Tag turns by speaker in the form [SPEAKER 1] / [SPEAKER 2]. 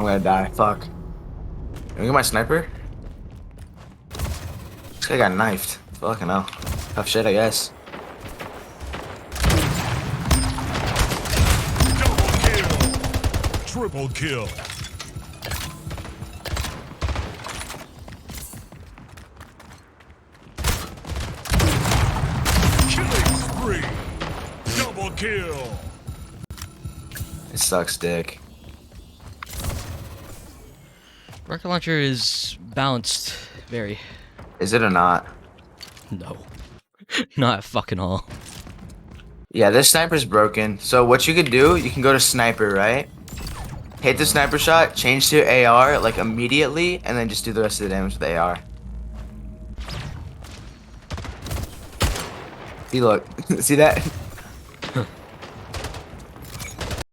[SPEAKER 1] I'm gonna die. Fuck. Look at my sniper. This guy got knifed. Fucking hell. Tough shit, I guess.
[SPEAKER 2] Double kill. Triple kill. Killing spree. Double kill.
[SPEAKER 1] It sucks, dick.
[SPEAKER 3] Rocket launcher is balanced, very.
[SPEAKER 1] Is it or not?
[SPEAKER 3] No. Not at fucking all.
[SPEAKER 1] Yeah, this sniper's broken. So what you could do, you can go to sniper, right? Hit the sniper shot, change to AR like immediately, and then just do the rest of the damage with AR. See, look. See that?